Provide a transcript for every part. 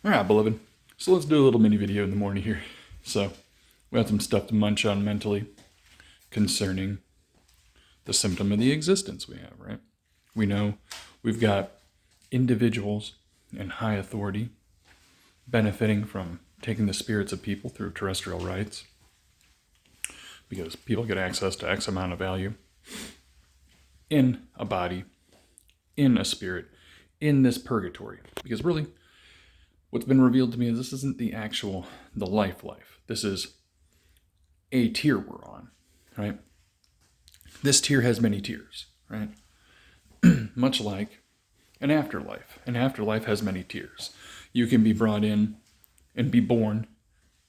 All right, beloved. So let's do a little mini video in the morning here. So we have some stuff to munch on mentally concerning the symptom of the existence we have, right? We know we've got individuals in high authority benefiting from taking the spirits of people through terrestrial rites because people get access to X amount of value in a body, in a spirit, in this purgatory. Because really, what's been revealed to me is this isn't the life. This is a tier we're on, right? This tier has many tiers, right? Much like an afterlife. An afterlife has many tiers. You can be brought in and be born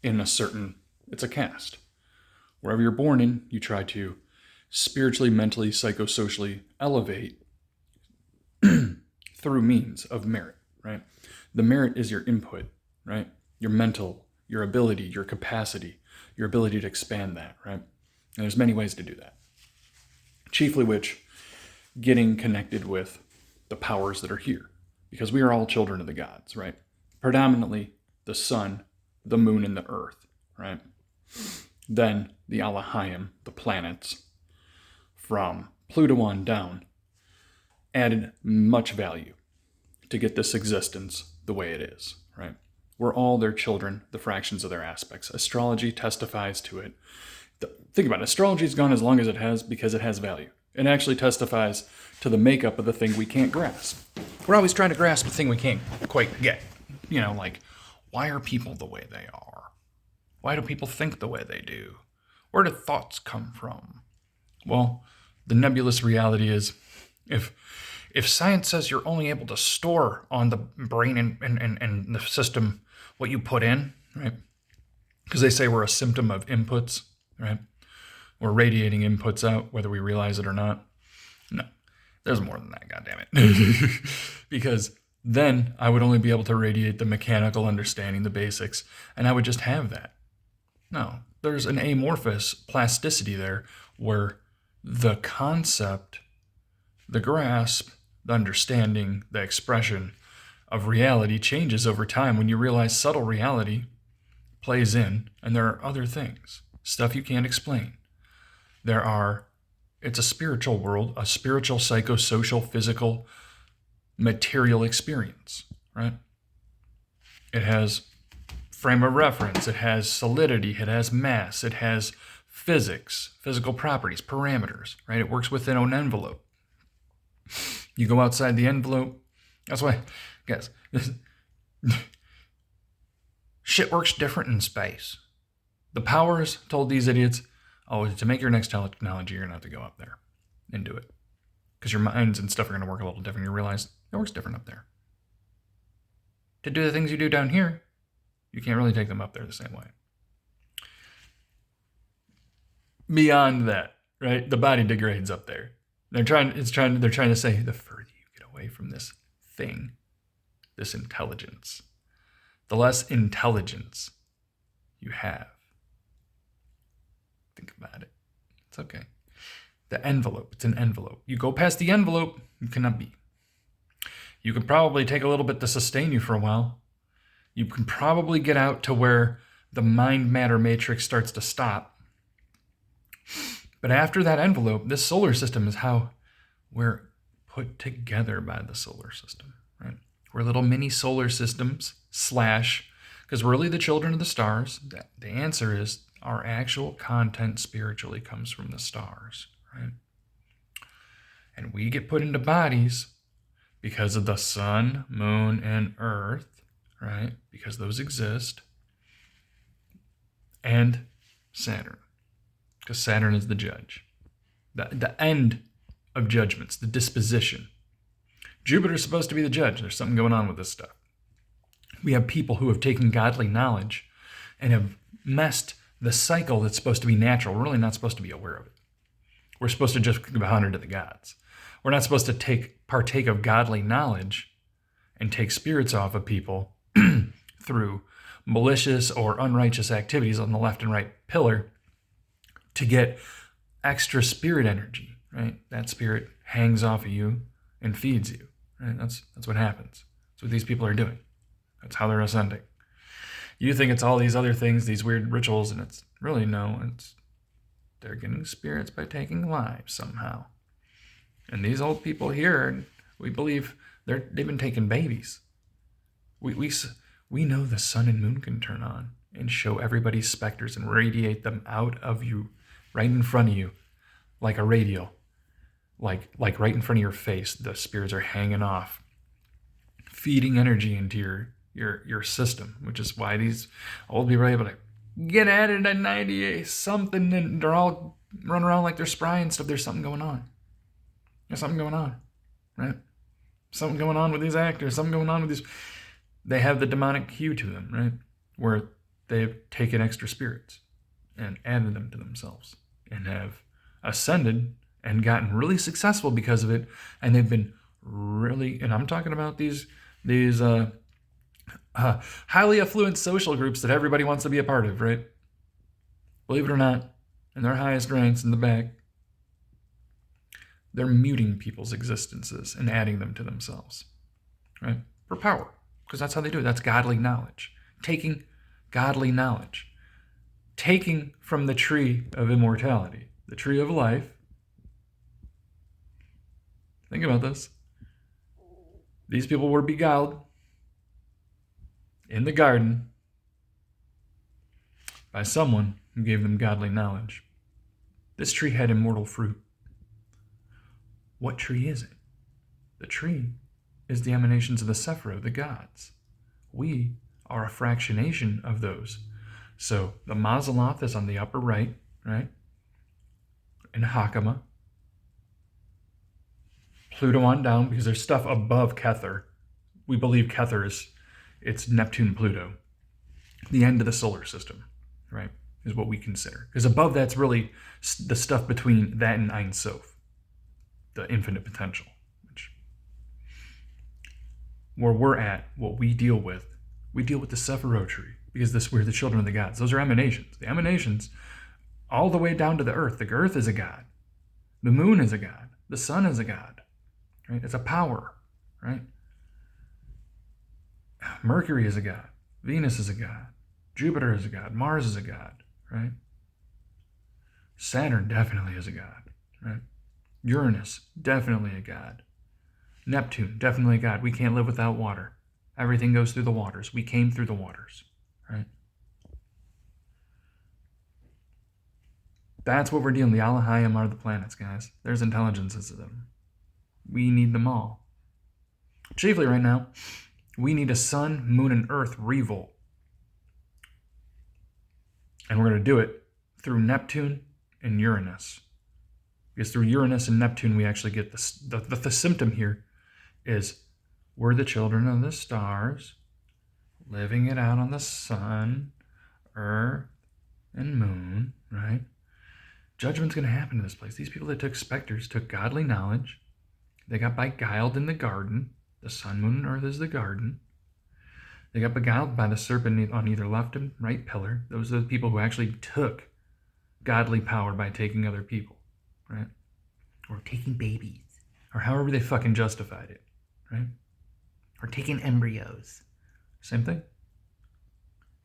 in it's a caste. Wherever you're born in, you try to spiritually, mentally, psychosocially elevate through means of merit, right? The merit is your input, right? Your mental, your ability, your capacity, your ability to expand that, right? And there's many ways to do that. Chiefly which, getting connected with the powers that are here. Because we are all children of the gods, right? Predominantly the sun, the moon, and the earth, right? Then the Alahayim, the planets, from Pluto on down, added much value to get this existence the way it is, right? We're all their children, the fractions of their aspects. Astrology testifies to it. Think about it. Astrology's gone as long as it has because it has value. It actually testifies to the makeup of the thing we can't grasp. We're always trying to grasp the thing we can't quite get. Like, why are people the way they are? Why do people think the way they do? Where do thoughts come from? Well, the nebulous reality is if science says you're only able to store on the brain and the system what you put in, right? Because they say we're a symptom of inputs, right? We're radiating inputs out, whether we realize it or not. No, there's more than that, goddammit. Because then I would only be able to radiate the mechanical understanding, the basics, and I would just have that. No, there's an amorphous plasticity there where the concept, the grasp, the understanding, the expression of reality changes over time when you realize subtle reality plays in, and there are other things, stuff you can't explain. It's a spiritual world, a spiritual, psychosocial, physical, material experience, right? It has frame of reference, it has solidity, it has mass, it has physics, physical properties, parameters, right? It works within an envelope. You go outside the envelope. That's why, guys, shit works different in space. The powers told these idiots, to make your next technology, you're going to have to go up there and do it. Because your minds and stuff are going to work a little different. You realize it works different up there. To do the things you do down here, you can't really take them up there the same way. Beyond that, right? The body degrades up there. They're trying to say the further you get away from this thing, this intelligence, the less intelligence you have. Think about it. It's okay. The envelope, it's an envelope. You go past the envelope, you cannot be. You can probably take a little bit to sustain you for a while. You can probably get out to where the mind-matter matrix starts to stop. But after that envelope, this solar system is how we're put together by the solar system, right? We're little mini solar systems / because we're really the children of the stars. The answer is our actual content spiritually comes from the stars, right? And we get put into bodies because of the sun, moon, and earth, right? Because those exist. And Saturn. Because Saturn is the judge. The end of judgments, the disposition. Jupiter's supposed to be the judge. There's something going on with this stuff. We have people who have taken godly knowledge and have messed the cycle that's supposed to be natural. We're really not supposed to be aware of it. We're supposed to just bow to the gods. We're not supposed to partake of godly knowledge and take spirits off of people through malicious or unrighteous activities on the left and right pillar to get extra spirit energy, right? That spirit hangs off of you and feeds you, right? That's what happens. That's what these people are doing. That's how they're ascending. You think it's all these other things, these weird rituals, and it's really no, they're getting spirits by taking lives somehow. And these old people here, we believe they've been taking babies. We know the sun and moon can turn on and show everybody's specters and radiate them out of you, right in front of you, like a radial, like right in front of your face. The spirits are hanging off, feeding energy into your system, which is why these old people are able to get at it at 98 something, and they're all running around like they're spry and stuff. There's something going on. There's something going on, right? Something going on with these actors. Something going on with these. They have the demonic hue to them, right? Where they've taken extra spirits and added them to themselves and have ascended and gotten really successful because of it. And they've been really, and I'm talking about these highly affluent social groups that everybody wants to be a part of, right? Believe it or not, in their highest ranks in the back, they're muting people's existences and adding them to themselves, right? For power, because that's how they do it. That's godly knowledge. Taking godly knowledge. Taking from the tree of immortality, the tree of life. Think about this. These people were beguiled in the garden by someone who gave them godly knowledge. This tree had immortal fruit. What tree is it? The tree is the emanations of the Sephiro, the gods. We are a fractionation of those. So the Mazaloth is on the upper right, right? And Hakama. Pluto on down, because there's stuff above Kether. We believe Kether it's Neptune, Pluto. The end of the solar system, right? Is what we consider. Because above that's really the stuff between that and Ein Sof. The infinite potential, which where we're at, what we deal with the Sephiro tree, because we're the children of the gods. Those are emanations. The emanations, all the way down to the earth. The earth is a god. The moon is a god. The sun is a god. Right? It's a power. Right? Mercury is a god. Venus is a god. Jupiter is a god. Mars is a god. Right? Saturn definitely is a god. Right? Uranus, definitely a god. Neptune, definitely a god. We can't live without water. Everything goes through the waters. We came through the waters, right? That's what we're dealing with. The Alahayim are the planets, guys. There's intelligences to them. We need them all. Chiefly right now, we need a sun, moon, and earth revolt. And we're going to do it through Neptune and Uranus. Because through Uranus and Neptune, we actually get the symptom here is we're the children of the stars, living it out on the sun, earth, and moon, right? Judgment's going to happen in this place. These people that took specters took godly knowledge. They got beguiled in the garden. The sun, moon, and earth is the garden. They got beguiled by the serpent on either left and right pillar. Those are the people who actually took godly power by taking other people. Right? Or taking babies. Or however they fucking justified it. Right? Or taking embryos. Same thing.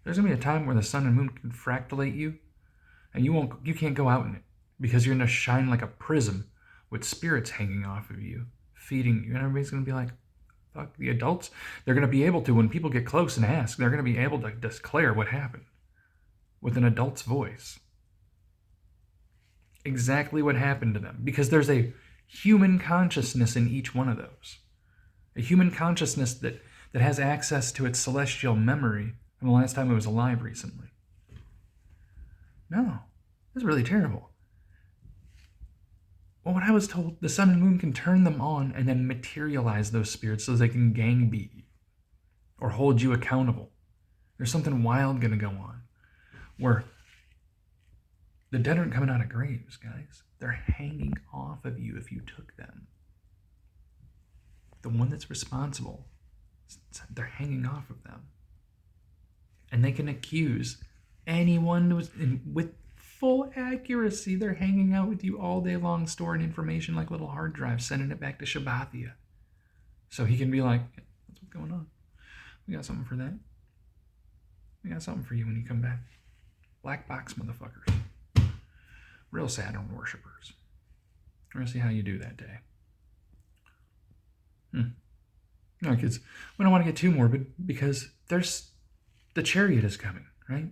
There's going to be a time where the sun and moon can fractalate you. And you can't go out in it. Because you're going to shine like a prism with spirits hanging off of you. Feeding you. And everybody's going to be like, fuck, the adults. They're going to be able to, when people get close and ask, they're going to be able to declare what happened. With an adult's voice. Exactly what happened to them, because there's a human consciousness in each one of those. A human consciousness that has access to its celestial memory from the last time it was alive recently. No, that's really terrible. Well, when I was told the sun and moon can turn them on and then materialize those spirits so they can gang beat you or hold you accountable. There's something wild going to go on where the dead aren't coming out of graves, guys. They're hanging off of you if you took them. The one that's responsible, they're hanging off of them. And they can accuse anyone with full accuracy. They're hanging out with you all day long, storing information like little hard drives, sending it back to Shabbathia. So he can be like, that's what's going on. We got something for that. We got something for you when you come back. Black box motherfuckers. Real Saturn worshippers. We're going to see how you do that day. All right, kids. We don't want to get too morbid because there's the chariot is coming, right?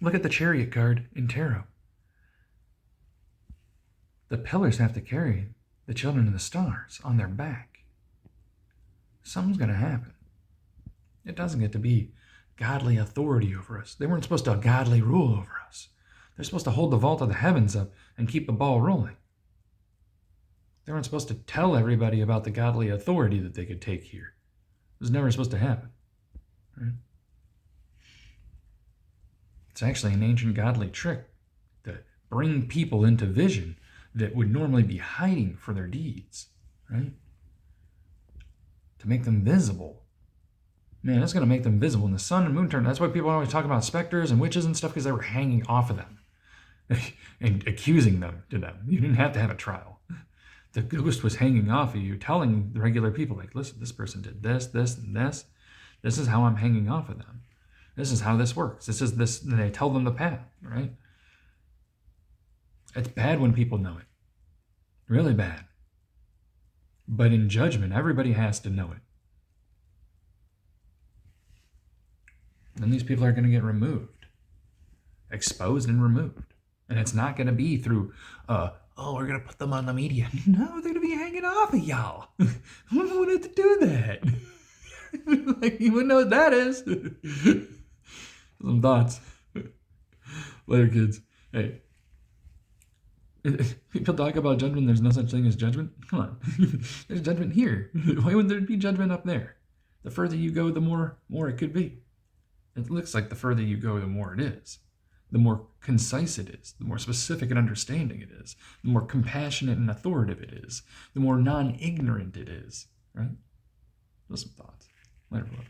Look at the chariot card in tarot. The pillars have to carry the children of the stars on their back. Something's going to happen. It doesn't get to be godly authority over us. They weren't supposed to godly rule over us. They're supposed to hold the vault of the heavens up and keep the ball rolling. They weren't supposed to tell everybody about the godly authority that they could take here. It was never supposed to happen. Right? It's actually an ancient godly trick to bring people into vision that would normally be hiding for their deeds, right? To make them visible. Man, that's going to make them visible in the sun and moon turn. That's why people always talk about specters and witches and stuff, because they were hanging off of them and accusing them to them. You didn't have to have a trial. The ghost was hanging off of you, telling the regular people, like, listen, this person did this, this, and this. This is how I'm hanging off of them. This is how this works. This is this. And they tell them the path, right? It's bad when people know it. Really bad. But in judgment, everybody has to know it. And these people are going to get removed. Exposed and removed. And it's not going to be through, we're going to put them on the media. No, they're going to be hanging off of y'all. We wouldn't have to do that. Like, you wouldn't know what that is. Some thoughts. Later, kids. Hey. People talk about judgment. There's no such thing as judgment. Come on. There's judgment here. Why wouldn't there be judgment up there? The further you go, the more it could be. It looks like the further you go, the more it is. The more concise it is. The more specific and understanding it is. The more compassionate and authoritative it is. The more non-ignorant it is. Right? Those are some thoughts. Later, beloved.